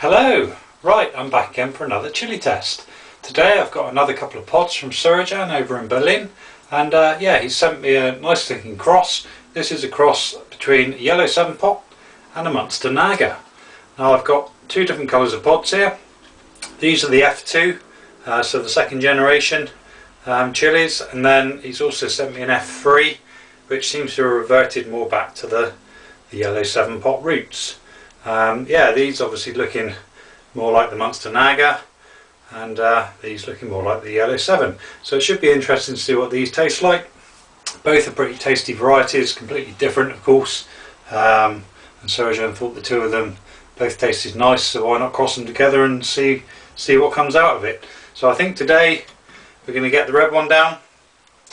Hello! Right, I'm back again for another chili test. Today I've got another couple of pods from Srdan over in Berlin, and yeah, he sent me a nice looking cross. This is a cross between a yellow 7 pot and a Monster Naga. Now I've got two different colours of pods here. These are the F2, so the second generation chilies, and then he's also sent me an F3 which seems to have reverted more back to the yellow 7 pot roots. Yeah, these obviously looking more like the Monster Naga, and these looking more like the yellow 7. So it should be interesting to see what these taste like. Both are pretty tasty varieties, completely different of course, and Srdan thought the two of them both tasted nice, so why not cross them together and see what comes out of it. So I think today we're going to get the red one down,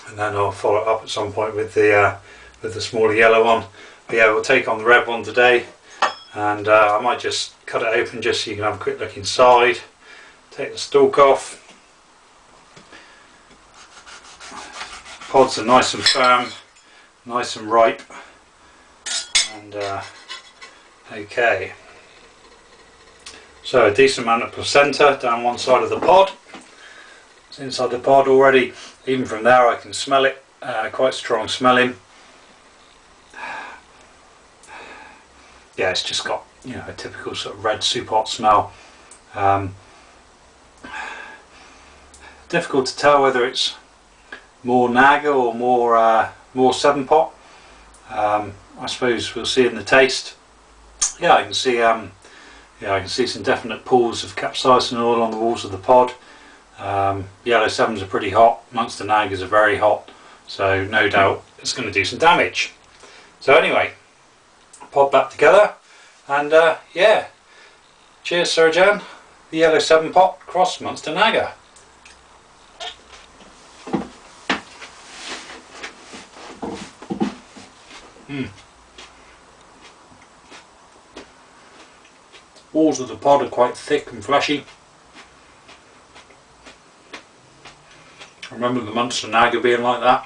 and then I'll follow it up at some point with the smaller yellow one. But yeah, we'll take on the red one today. And I might just cut it open just so you can have a quick look inside. Take the stalk off. Pods are nice and firm, nice and ripe, and okay. So a decent amount of placenta down one side of the pod. It's inside the pod already. Even from there I can smell it, quite strong smelling. Yeah, it's just got, you know, a typical sort of red soup pot smell. Difficult to tell whether it's more Naga or more 7 pot. I suppose we'll see in the taste. Yeah, I can see yeah, I can see some definite pools of capsaicin oil on the walls of the pod. Yellow 7s are pretty hot. Monster Nagas are very hot, so no doubt it's going to do some damage. So anyway, pod back together, and yeah, cheers Srdan, the yellow 7 pot cross Monster Naga. Walls of the pod are quite thick and fleshy. I remember the Monster Naga being like that.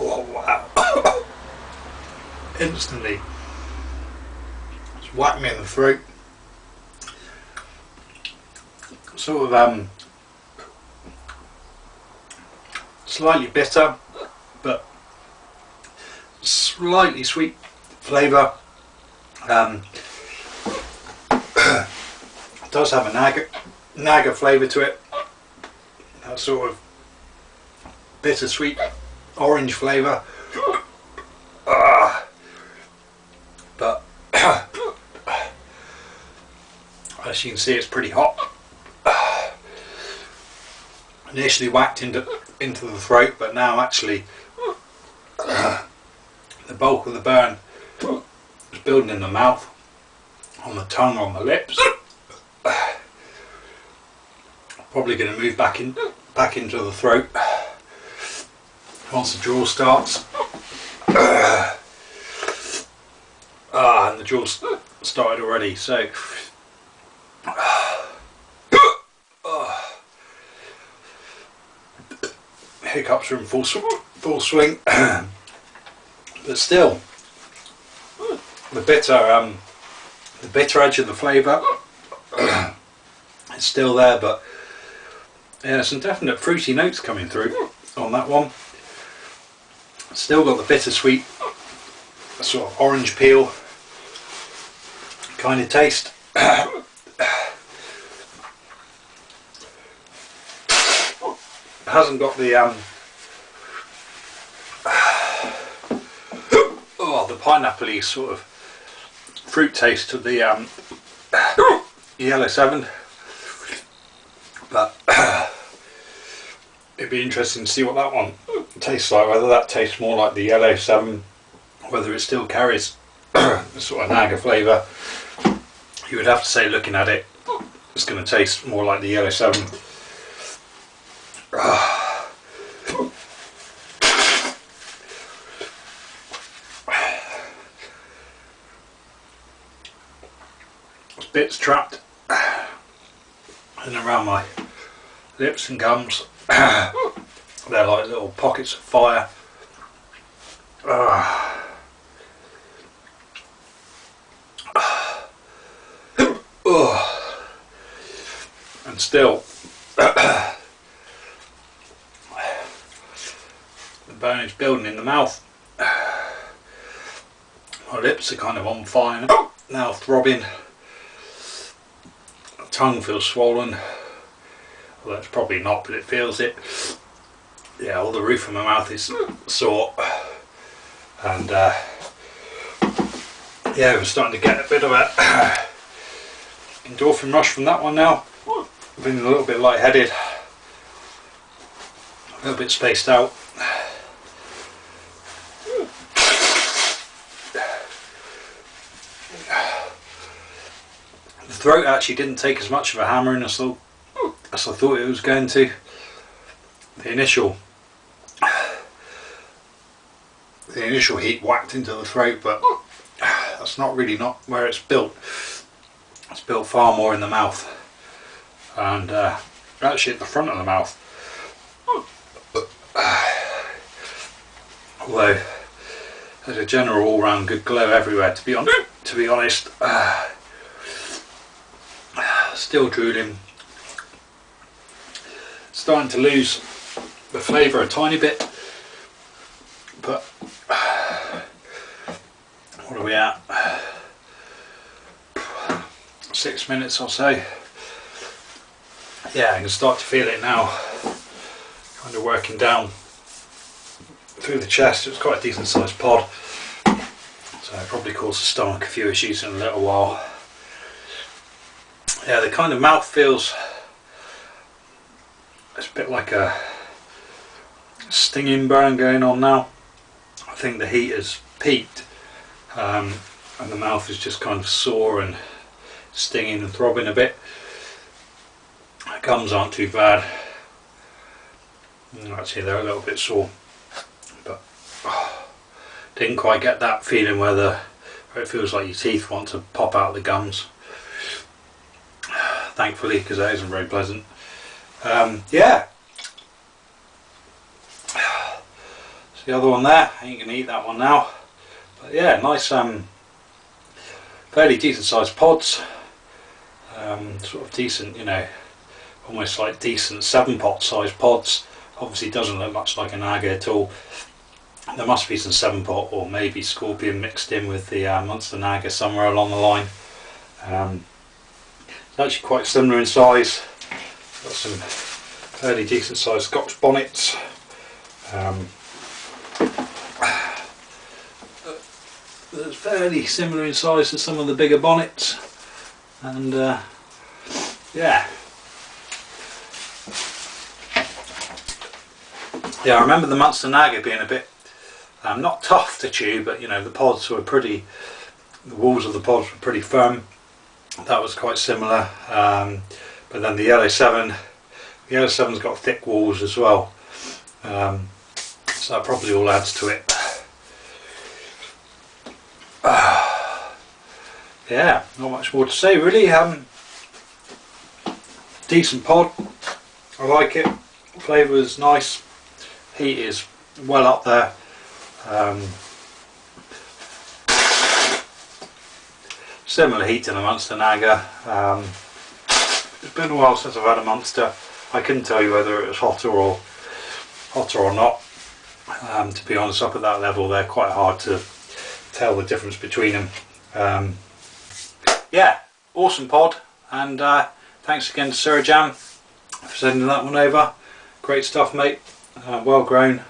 Oh wow! Instantly, just whacked me in the throat. Sort of slightly bitter, but slightly sweet flavour. It does have a Naga flavour to it. That sort of bittersweet orange flavour. But as you can see, it's pretty hot. Initially whacked into the throat, but now actually the bulk of the burn is building in the mouth, on the tongue, on the lips. Probably going to move back into the throat once the jaw starts. And the jaw's started already, so hiccups are in full swing. But still, the bitter edge of the flavour is still there, but yeah, some definite fruity notes coming through on that one. Still got the bittersweet sort of orange peel kind of taste. Hasn't got the the pineapple-y sort of fruit taste to the yellow 7, but it'd be interesting to see what that one tastes like, whether that tastes more like the yellow 7, whether it still carries the sort of Naga flavour. You would have to say, looking at it, it's going to taste more like the yellow 7. bits trapped in around my lips and gums. They're like little pockets of fire. And still the bone is building in the mouth. My lips are kind of on fire now, throbbing. My tongue feels swollen. Well, that's probably not, but it feels it. Yeah, all the roof of my mouth is sore. And yeah, we're starting to get a bit of a endorphin rush from that one now. I've been a little bit lightheaded, a little bit spaced out. The throat actually didn't take as much of a hammering as I thought it was going to. The initial heat whacked into the throat, but that's not where it's built. It's built far more in the mouth, and actually at the front of the mouth. Although there's a general all-round good glow everywhere, to be honest. Still drooling. Starting to lose the flavour a tiny bit, but what are we at? 6 minutes or so. Yeah, I can start to feel it now, kind of working down through the chest. It's quite a decent sized pod, so it probably causes the stomach a few issues in a little while. Yeah, the kind of mouth feels, it's a bit like a stinging burn going on now. I think the heat has peaked, and the mouth is just kind of sore and stinging and throbbing a bit. The gums aren't too bad. Actually, they're a little bit sore, but didn't quite get that feeling where it feels like your teeth want to pop out of the gums. Thankfully, because that isn't very pleasant. Yeah. So the other one there, I ain't gonna eat that one now. But yeah, nice, fairly decent sized pods. Sort of decent, you know, almost like decent 7-pot sized pods. Obviously doesn't look much like a Naga at all. There must be some 7-pot or maybe Scorpion mixed in with the Monster Naga somewhere along the line. It's actually quite similar in size. Got some fairly decent sized Scotch bonnets. That's fairly similar in size to some of the bigger bonnets, and yeah, I remember the Monster Naga being a bit not tough to chew, but you know, the pods were pretty, the walls of the pods were pretty firm. That was quite similar, but then the Yellow 7's got thick walls as well, so that probably all adds to it. Yeah, not much more to say really. Decent pod, I like it. Flavour is nice, heat is well up there. Similar heat to the Monster Naga. It's been a while since I've had a Monster. I couldn't tell you whether it was hotter or not. To be honest, up at that level they're quite hard to tell the difference between them. Yeah, awesome pod, and thanks again to Srdan for sending that one over. Great stuff, mate. Well grown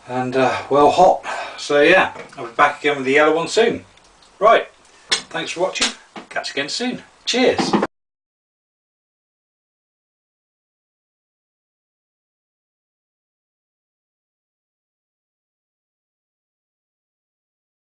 and well hot. So yeah, I'll be back again with the yellow one soon. Right, thanks for watching. Catch you again soon. Cheers.